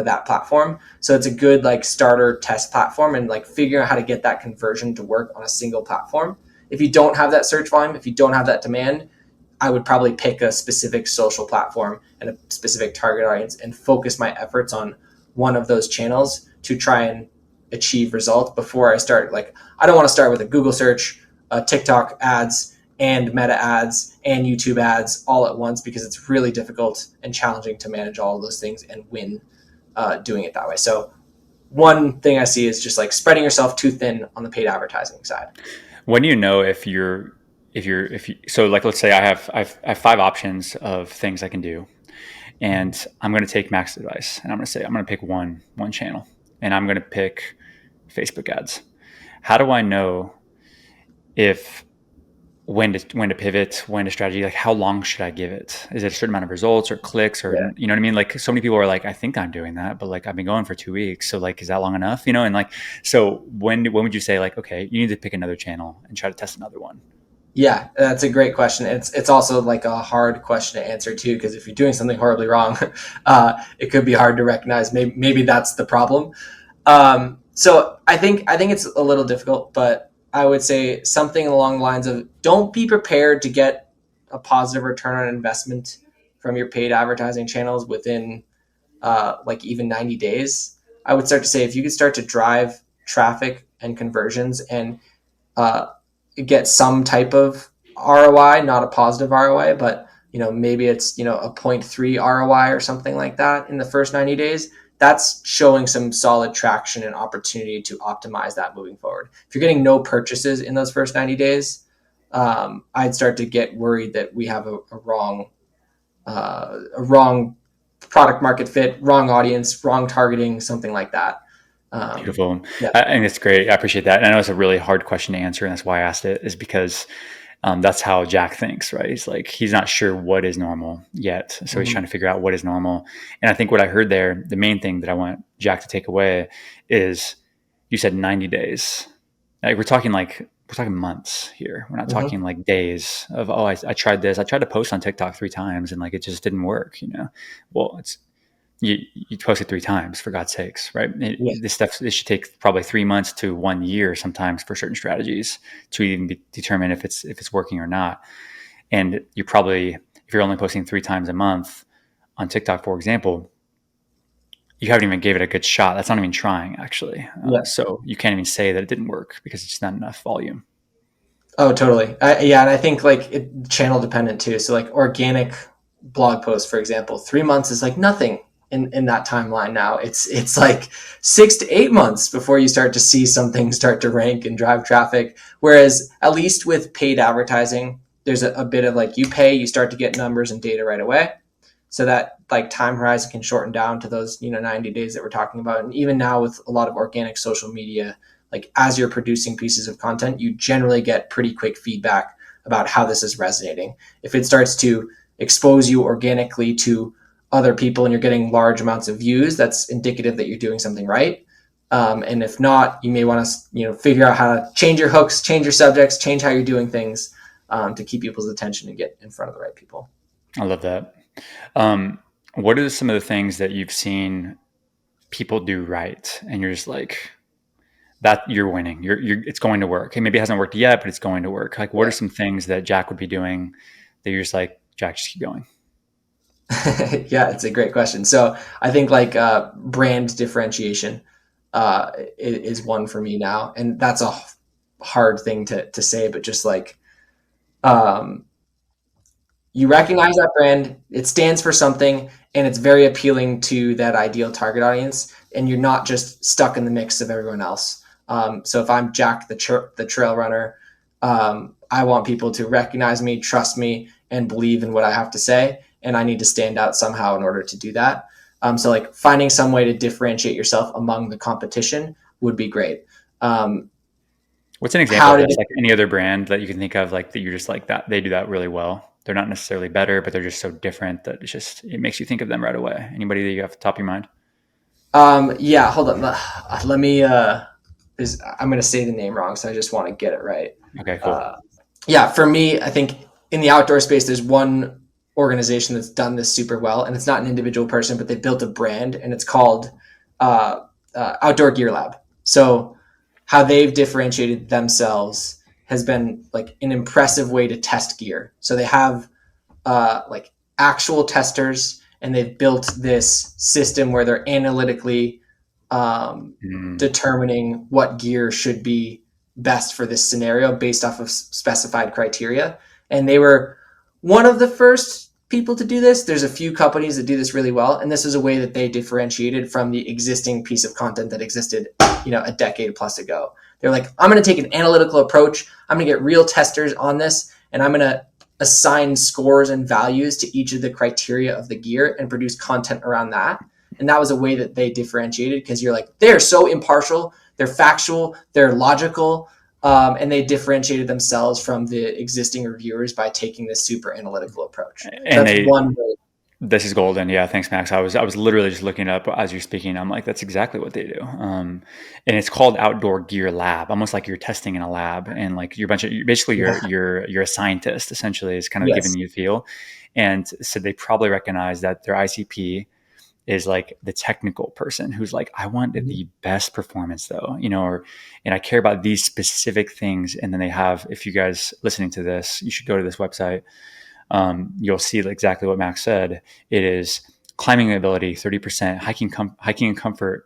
[SPEAKER 1] that platform. So it's a good like starter test platform, and like figuring out how to get that conversion to work on a single platform. If you don't have that search volume, if you don't have that demand, I would probably pick a specific social platform and a specific target audience and focus my efforts on one of those channels to try and achieve results before I start. Like, I don't want to start with a Google search, TikTok ads, and meta ads and YouTube ads all at once, because it's really difficult and challenging to manage all of those things and win doing it that way. So one thing I see is just like spreading yourself too thin on the paid advertising side.
[SPEAKER 2] When do you know if you so like let's say I have 5 options of things I can do, and I'm going to take Max's advice, and I'm going to say I'm going to pick one channel, and I'm going to pick Facebook ads. How do I know if when to pivot, when to strategy, like how long should I give it? Is it a certain amount of results or clicks, or
[SPEAKER 1] Yeah.
[SPEAKER 2] you know what I mean? Like so many people are like, I think I'm doing that, but like I've been going for 2 weeks. So like, is that long enough? You know? And like, so when would you say like, okay, you need to pick another channel and try to test another one?
[SPEAKER 1] Yeah, that's a great question. It's also like a hard question to answer too, because if you're doing something horribly wrong, it could be hard to recognize. Maybe that's the problem. So I think it's a little difficult, but I would say something along the lines of don't be prepared to get a positive return on investment from your paid advertising channels within like even 90 days. I would start to say if you could start to drive traffic and conversions and uh, get some type of ROI, not a positive ROI, but maybe it's a zero point 0.3 ROI or something like that in the first 90 days. That's showing some solid traction and opportunity to optimize that moving forward. If you're getting no purchases in those first 90 days, I'd start to get worried that we have a wrong product market fit, wrong audience, wrong targeting, something like that.
[SPEAKER 2] Beautiful.
[SPEAKER 1] Yeah.
[SPEAKER 2] I think it's great. I appreciate that. And I know it's a really hard question to answer. And that's why I asked it, is because that's how Jack thinks, right? He's like, he's not sure what is normal yet. So he's
[SPEAKER 1] Mm-hmm.
[SPEAKER 2] trying to figure out what is normal. And I think what I heard there, the main thing that I want Jack to take away is you said 90 days. Like we're talking months here. We're not
[SPEAKER 1] Mm-hmm.
[SPEAKER 2] talking like days of, oh, I tried this. I tried to post on TikTok 3 times and like, it just didn't work, you know? Well, you post it 3 times for God's sakes, right?
[SPEAKER 1] Yeah.
[SPEAKER 2] This should take probably 3 months to 1 year sometimes for certain strategies to even determine if it's working or not. And you probably, if you're only posting 3 times a month on TikTok, for example, you haven't even gave it a good shot. That's not even trying actually.
[SPEAKER 1] Yeah.
[SPEAKER 2] So you can't even say that it didn't work because it's not enough volume.
[SPEAKER 1] Oh, totally. Yeah, and I think like channel dependent too. So like organic blog posts, for example, 3 months is like nothing in that timeline now. It's like 6 to 8 months before you start to see something start to rank and drive traffic. Whereas at least with paid advertising, there's a bit of like you pay, you start to get numbers and data right away. So that like time horizon can shorten down to those 90 days that we're talking about. And even now with a lot of organic social media, like as you're producing pieces of content, you generally get pretty quick feedback about how this is resonating. If it starts to expose you organically to other people and you're getting large amounts of views, that's indicative that you're doing something right. And if not, you may want to figure out how to change your hooks, change your subjects, change how you're doing things to keep people's attention and get in front of the right people.
[SPEAKER 2] I love that. Um, what are some of the things that you've seen people do right, and you're just like, that you're winning. It's going to work. Okay, maybe it hasn't worked yet, but it's going to work. Like, what
[SPEAKER 1] Yeah.
[SPEAKER 2] are some things that Jack would be doing that you're just like, Jack, just keep going?
[SPEAKER 1] Yeah, it's a great question. So I think like brand differentiation is one for me now, and that's a hard thing to say, but just like um, you recognize that brand, it stands for something, and it's very appealing to that ideal target audience, and you're not just stuck in the mix of everyone else. So if I'm Jack the trail runner, I want people to recognize me, trust me, and believe in what I have to say, and I need to stand out somehow in order to do that. So like finding some way to differentiate yourself among the competition would be great. Um,
[SPEAKER 2] What's an example
[SPEAKER 1] how
[SPEAKER 2] of
[SPEAKER 1] to
[SPEAKER 2] this? Like any other brand that you can think of, like that you're just like that they do that really well. They're not necessarily better, but they're just so different that it makes you think of them right away. Anybody that you have at the top of your mind?
[SPEAKER 1] Yeah, hold on. Let me. I'm going to say the name wrong, so I just want to get it right.
[SPEAKER 2] Okay, cool.
[SPEAKER 1] Uh, yeah, for me, I think in the outdoor space, there's one organization that's done this super well, and it's not an individual person, but they built a brand, and it's called uh, Outdoor Gear Lab. So how they've differentiated themselves has been like an impressive way to test gear. So they have like actual testers, and they've built this system where they're analytically
[SPEAKER 2] Mm,
[SPEAKER 1] determining what gear should be best for this scenario based off of specified criteria. And they were one of the first people to do this. There's a few companies that do this really well, and this is a way that they differentiated from the existing piece of content that existed, a decade plus ago. They're like, I'm going to take an analytical approach. I'm going to get real testers on this, and I'm going to assign scores and values to each of the criteria of the gear and produce content around that. And that was a way that they differentiated, because you're like, they're so impartial, they're factual, they're logical, and they differentiated themselves from the existing reviewers by taking this super analytical approach. So
[SPEAKER 2] And
[SPEAKER 1] that's one way.
[SPEAKER 2] this is golden. Yeah, thanks, Max. I was literally just looking up as you're speaking. I'm like, that's exactly what they do. And it's called Outdoor Gear Lab, almost like you're testing in a lab, and like you're a scientist essentially. Is kind of giving
[SPEAKER 1] Yes.
[SPEAKER 2] you the feel. And so they probably recognize that their ICP is like the technical person who's like, I want the best performance though, and I care about these specific things. And then they have, if you guys listening to this, you should go to this website. You'll see exactly what Max said. It is climbing ability, 30%, hiking and comfort,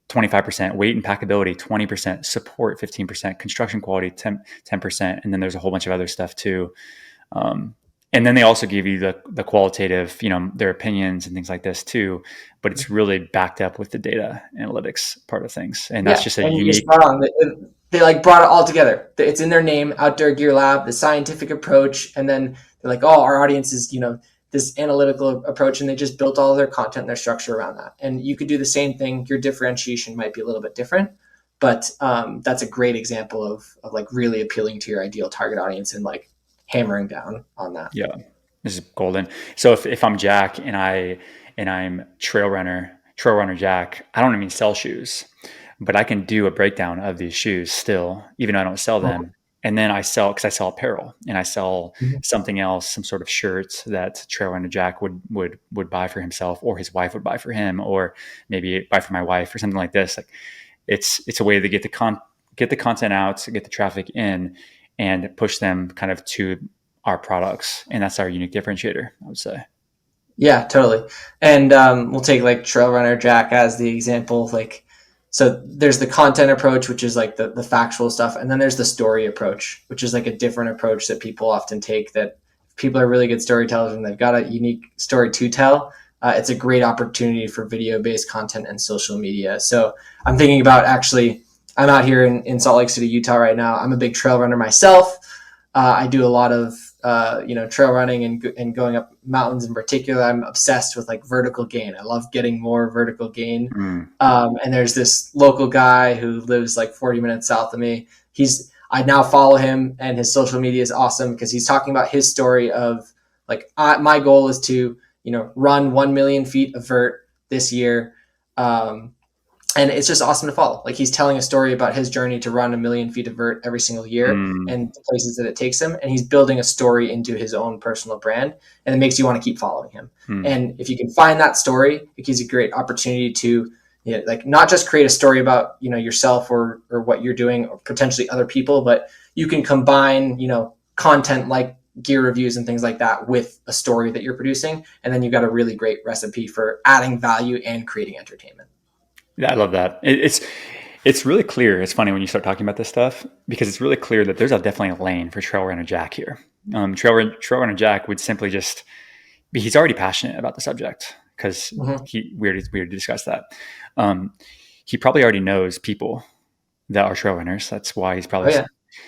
[SPEAKER 2] 25%, weight and packability, 20%, support, 15%, construction quality, 10%. And then there's a whole bunch of other stuff too. And then they also give you the qualitative, their opinions and things like this too, but it's really backed up with the data analytics part of things. And that's
[SPEAKER 1] Yeah,
[SPEAKER 2] just a
[SPEAKER 1] and you're
[SPEAKER 2] unique.
[SPEAKER 1] spot on. They like brought it all together. It's in their name, Outdoor Gear Lab, the scientific approach, and then they're like, oh, our audience is this analytical approach, and they just built all of their content and their structure around that. And you could do the same thing. Your differentiation might be a little bit different, but that's a great example of like really appealing to your ideal target audience and like hammering down on that.
[SPEAKER 2] Yeah, this is golden. So if I'm Jack and I'm trail runner Jack, I don't even sell shoes, but I can do a breakdown of these shoes still, even though I don't sell them. And then I sell, because I sell apparel and I sell something else, some sort of shirts that trail runner Jack would buy for himself, or his wife would buy for him, or maybe buy for my wife or something like this. Like it's a way to get the content out, get the traffic in, and push them kind of to our products. And that's our unique differentiator, I would say.
[SPEAKER 1] Yeah, totally. And we'll take like Trail Runner Jack as the example. Like, so there's the content approach, which is like the factual stuff. And then there's the story approach, which is like a different approach that people often take, that people are really good storytellers and they've got a unique story to tell. It's a great opportunity for video-based content and social media. So I'm thinking about, actually, I'm out here in Salt Lake City, Utah right now. I'm a big trail runner myself. I do a lot of trail running and going up mountains in particular. I'm obsessed with like vertical gain. I love getting more vertical gain. And there's this local guy who lives like 40 minutes south of me. I now follow him, and his social media is awesome because he's talking about his story of like, my goal is to run 1 million feet of vert this year. And it's just awesome to follow. Like, he's telling a story about his journey to run 1 million feet of vert every single year and the places that it takes him. And he's building a story into his own personal brand, and it makes you want to keep following him. And if you can find that story, it gives you a great opportunity to like not just create a story about, yourself or what you're doing, or potentially other people, but you can combine, content like gear reviews and things like that with a story that you're producing. And then you've got a really great recipe for adding value and creating entertainment.
[SPEAKER 2] Yeah, I love that. It's really clear. It's funny when you start talking about this stuff, because it's really clear that there's definitely a lane for Trail Runner Jack here. Trail Runner Jack would simply just he's already passionate about the subject, because we already discussed that. He probably already knows people that are trail runners. That's why he's probably.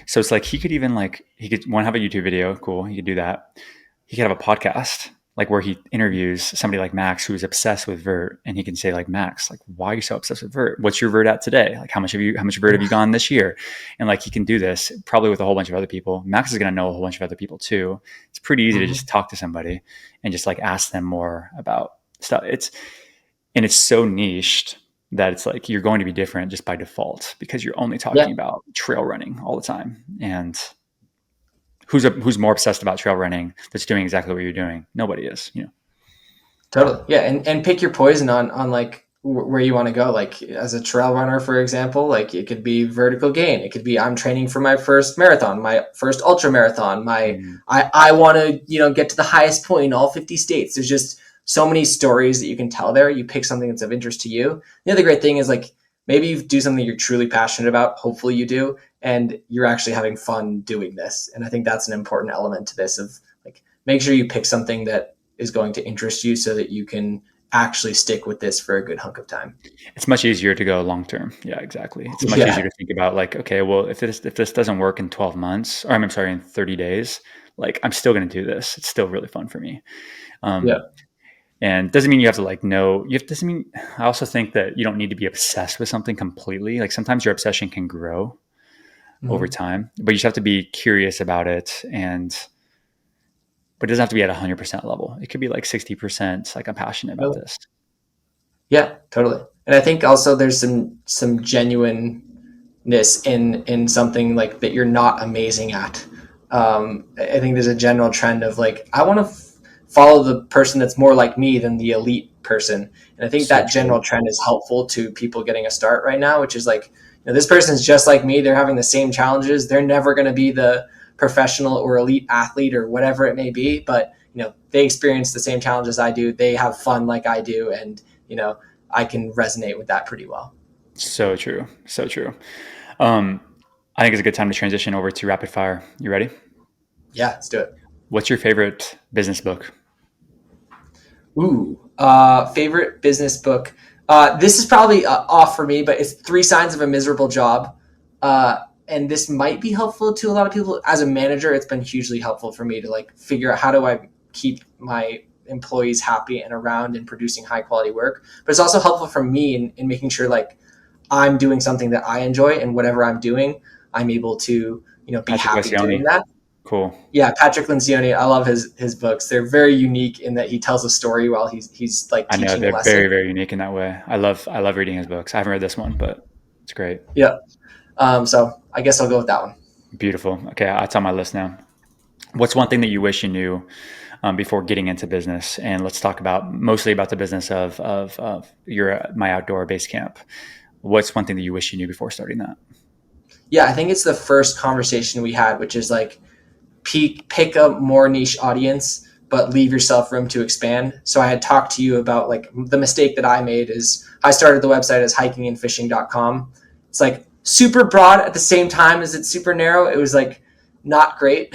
[SPEAKER 2] So it's like he could even he could want to have a YouTube video. Cool. He could do that. He could have a podcast, like where he interviews somebody like Max, who's obsessed with vert, and he can say like, Max, like, why are you so obsessed with vert? What's your vert at today? Like, how much vert have you gone this year? And like, he can do this probably with a whole bunch of other people. Max is going to know a whole bunch of other people too. It's pretty easy to just talk to somebody and just like ask them more about stuff. It's so niched that it's like, you're going to be different just by default, because you're only talking about trail running all the time. And who's more obsessed about trail running that's doing exactly what you're doing? Nobody is,
[SPEAKER 1] Totally. Yeah. And pick your poison on like where you want to go. Like, as a trail runner, for example, like, it could be vertical gain. It could be, I'm training for my first marathon, my first ultra marathon. I want to, get to the highest point in all 50 states. There's just so many stories that you can tell there. You pick something that's of interest to you. The other great thing is, like, maybe you do something you're truly passionate about. Hopefully you do. And you're actually having fun doing this. And I think that's an important element to this, of like, make sure you pick something that is going to interest you so that you can actually stick with this for a good hunk of time.
[SPEAKER 2] It's much easier to go long term. Yeah, exactly. It's much easier to think about like, okay, well, if this doesn't work in 12 months, or I'm sorry, in 30 days, like, I'm still going to do this. It's still really fun for me. And doesn't mean you have to like know, doesn't mean, I also think that you don't need to be obsessed with something completely. Like sometimes your obsession can grow over
[SPEAKER 1] Mhm.
[SPEAKER 2] time, but you just have to be curious about it. But it doesn't have to be at 100% level. It could be like 60%. Like I'm passionate about
[SPEAKER 1] Really?
[SPEAKER 2] this.
[SPEAKER 1] Yeah, totally. And I think also there's some genuineness in something like that you're not amazing at. I think there's a general trend of like I want to follow the person that's more like me than the elite person, and I think
[SPEAKER 2] So
[SPEAKER 1] that
[SPEAKER 2] true.
[SPEAKER 1] general trend is helpful to people getting a start right now, which is like this person's just like me. They're having the same challenges. They're never going to be the professional or elite athlete or whatever it may be, but they experience the same challenges I do. They have fun like I do, and I can resonate with that pretty well.
[SPEAKER 2] So true. So true. Um, I think it's a good time to transition over to rapid fire. You ready?
[SPEAKER 1] Yeah, let's do it.
[SPEAKER 2] What's your favorite business book?
[SPEAKER 1] Ooh, favorite business book. This is probably off for me, but it's Three Signs of a Miserable Job. And this might be helpful to a lot of people. As a manager, it's been hugely helpful for me to like figure out how do I keep my employees happy and around and producing high quality work. But it's also helpful for me in making sure like I'm doing something that I enjoy, and whatever I'm doing, I'm able to be
[SPEAKER 2] Patrick
[SPEAKER 1] happy doing
[SPEAKER 2] Lencioni.
[SPEAKER 1] that.
[SPEAKER 2] Cool.
[SPEAKER 1] Yeah, Patrick Lencioni. I love his books. They're very unique in that he tells a story while he's like
[SPEAKER 2] I know
[SPEAKER 1] teaching a
[SPEAKER 2] they're
[SPEAKER 1] lesson.
[SPEAKER 2] very, very unique in that way. I love reading his books. I haven't read this one, but it's great.
[SPEAKER 1] Yeah. So I guess I'll go with that one.
[SPEAKER 2] Beautiful. Okay, it's on my list now. What's one thing that you wish you knew before getting into business? And let's talk about mostly about the business of your my outdoor base camp. What's one thing that you wish you knew before starting that?
[SPEAKER 1] Yeah, I think it's the first conversation we had, which is like pick a more niche audience, but leave yourself room to expand. So I had talked to you about like the mistake that I made is I started the website as hikingandfishing.com. It's like super broad at the same time as it's super narrow. It was like not great.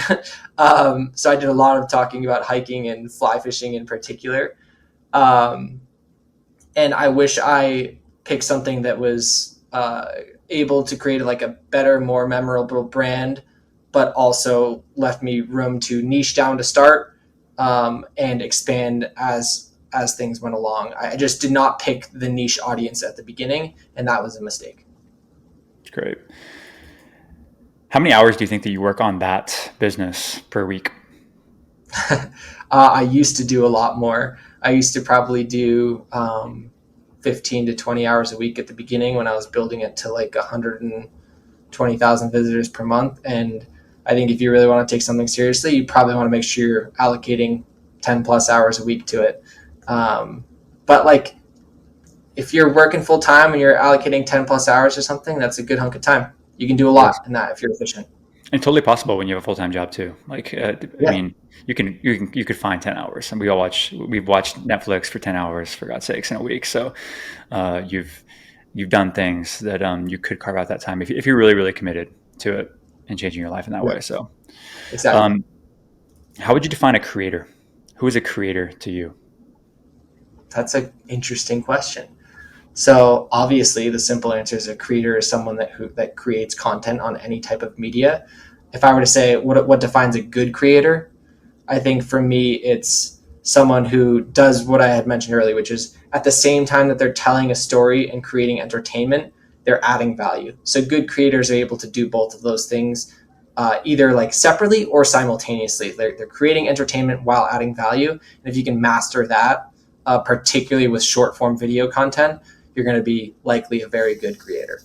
[SPEAKER 1] So I did a lot of talking about hiking and fly fishing in particular. Um, and I wish I picked something that was able to create like a better, more memorable brand, but also left me room to niche down to start and expand as things went along. I just did not pick the niche audience at the beginning, and that was a mistake.
[SPEAKER 2] Great. How many hours do you think that you work on that business per week?
[SPEAKER 1] I used to do a lot more. I used to probably do 15 to 20 hours a week at the beginning when I was building it to like 120,000 visitors per month. And I think if you really want to take something seriously, you probably want to make sure you're allocating 10 plus hours a week to it. But like if you're working full time and you're allocating 10 plus hours or something, that's a good hunk of time. You can do a
[SPEAKER 2] It is.
[SPEAKER 1] lot in that if you're efficient.
[SPEAKER 2] And totally possible when you have a full time job too. Like, I
[SPEAKER 1] Yeah.
[SPEAKER 2] mean, you could find 10 hours, and we've watched Netflix for 10 hours for God's sakes in a week. So, you've done things that you could carve out that time if you're really really committed to it and changing your life in that
[SPEAKER 1] Yeah,
[SPEAKER 2] way. So,
[SPEAKER 1] exactly.
[SPEAKER 2] um, how would you define a creator? Who is a creator to you?
[SPEAKER 1] That's an interesting question. So obviously, the simple answer is a creator is someone that creates content on any type of media. If I were to say what defines a good creator, I think for me it's someone who does what I had mentioned earlier, which is at the same time that they're telling a story and creating entertainment, they're adding value. So good creators are able to do both of those things, either like separately or simultaneously. They're creating entertainment while adding value, and if you can master that, particularly with short form video content, you're going to be likely a very good creator.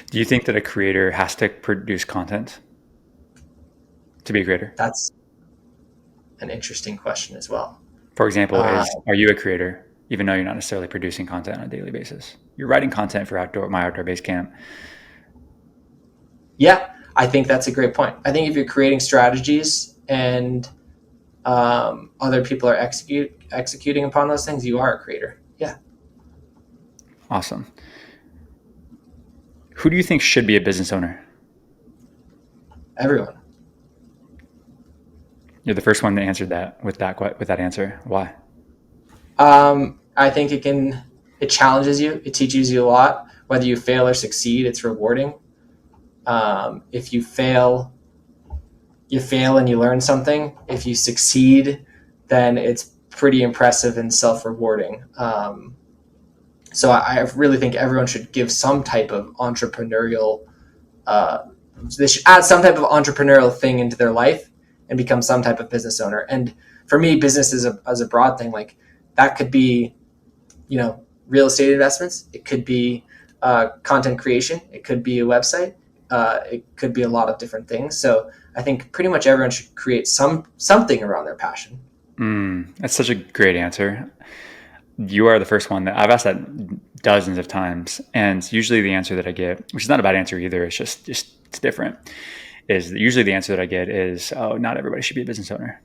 [SPEAKER 2] Do you think that a creator has to produce content to be a creator?
[SPEAKER 1] That's an interesting question as well.
[SPEAKER 2] For example,
[SPEAKER 1] Uh,
[SPEAKER 2] are you a creator, even though you're not necessarily producing content on a daily basis? You're writing content for my outdoor base camp.
[SPEAKER 1] yeah, I think that's a great point. I think if you're creating strategies and other people are executing upon those things, you are a creator. Yeah,
[SPEAKER 2] Awesome. Who do you think should be a business owner?
[SPEAKER 1] everyone.
[SPEAKER 2] You're the first one that answered that with that answer. Why?
[SPEAKER 1] I think it challenges you. It teaches you a lot. Whether you fail or succeed, it's rewarding. If you fail, you fail and you learn something. If you succeed, then it's pretty impressive and self-rewarding. So I really think everyone should give some type of entrepreneurial, they should add some type of entrepreneurial thing into their life and become some type of business owner. And for me, business is as a broad thing. Like that could be, real estate investments. It could be content creation. It could be a website. It could be a lot of different things. So I think pretty much everyone should create something around their passion.
[SPEAKER 2] That's such a great answer. You are the first one that I've asked that dozens of times, and usually the answer that I get, which is not a bad answer either, it's just it's different, is that usually the answer that I get is, oh, not everybody should be a business owner.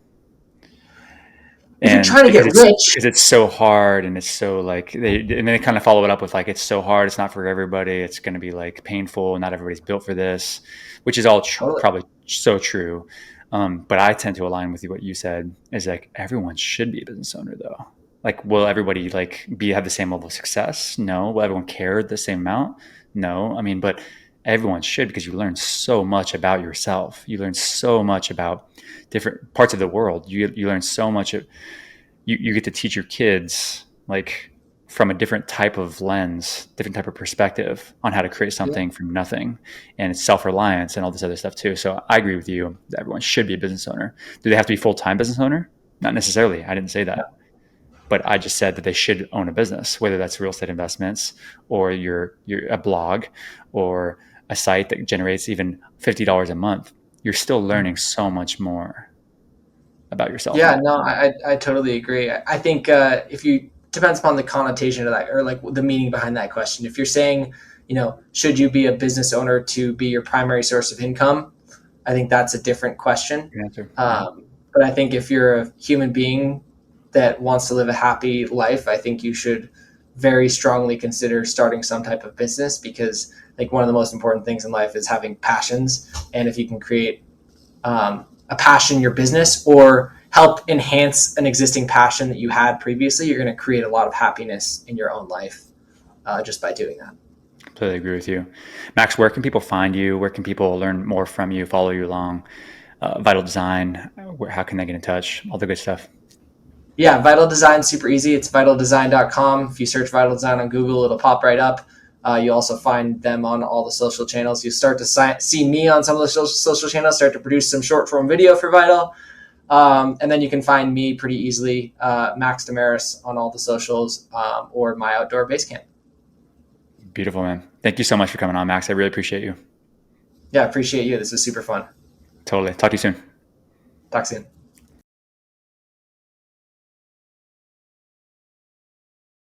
[SPEAKER 1] If you're
[SPEAKER 2] And
[SPEAKER 1] trying to get rich,
[SPEAKER 2] because it's so hard, and it's so like and then they kind of follow it up with like, it's so hard, it's not for everybody, it's going to be like painful, not everybody's built for this, which is all
[SPEAKER 1] totally.
[SPEAKER 2] probably so true. But I tend to align with what you said, is like everyone should be a business owner though. Like, will everybody like have the same level of success? No. Will everyone care the same amount? No. I mean, but everyone should, because you learn so much about yourself. You learn so much about different parts of the world. You learn so much. You get to teach your kids like from a different type of lens, different type of perspective on how to create
[SPEAKER 1] Yeah.
[SPEAKER 2] something from nothing, and it's self-reliance and all this other stuff too. So I agree with you that everyone should be a business owner. Do they have to be full-time business owner? Not necessarily. I didn't say that. But I just said that they should own a business, whether that's real estate investments or your a blog or a site that generates even $50 a month. You're still learning so much more about yourself.
[SPEAKER 1] Yeah, no, I totally agree. I think if you depends upon the connotation of that, or like the meaning behind that question. If you're saying, should you be a business owner to be your primary source of income? I think that's a different question.
[SPEAKER 2] Good answer.
[SPEAKER 1] But I think if you're a human being that wants to live a happy life, I think you should very strongly consider starting some type of business, because like one of the most important things in life is having passions. And if you can create a passion in your business or help enhance an existing passion that you had previously, you're going to create a lot of happiness in your own life just by doing that.
[SPEAKER 2] Completely agree with you. Max, where can people find you? Where can people learn more from you, follow you along? Vital Design, how can they get in touch? All the good stuff.
[SPEAKER 1] Yeah, Vital Design, super easy. It's vitaldesign.com. If you search Vital Design on Google, it'll pop right up. You also find them on all the social channels. You start to see me on some of the social channels, start to produce some short form video for Vital. And then you can find me pretty easily, Max DesMarais on all the socials, or my outdoor base camp.
[SPEAKER 2] Beautiful, man. Thank you so much for coming on, Max. I really appreciate you.
[SPEAKER 1] Yeah, appreciate you. This was super fun.
[SPEAKER 2] Totally. Talk to you soon.
[SPEAKER 1] Talk soon.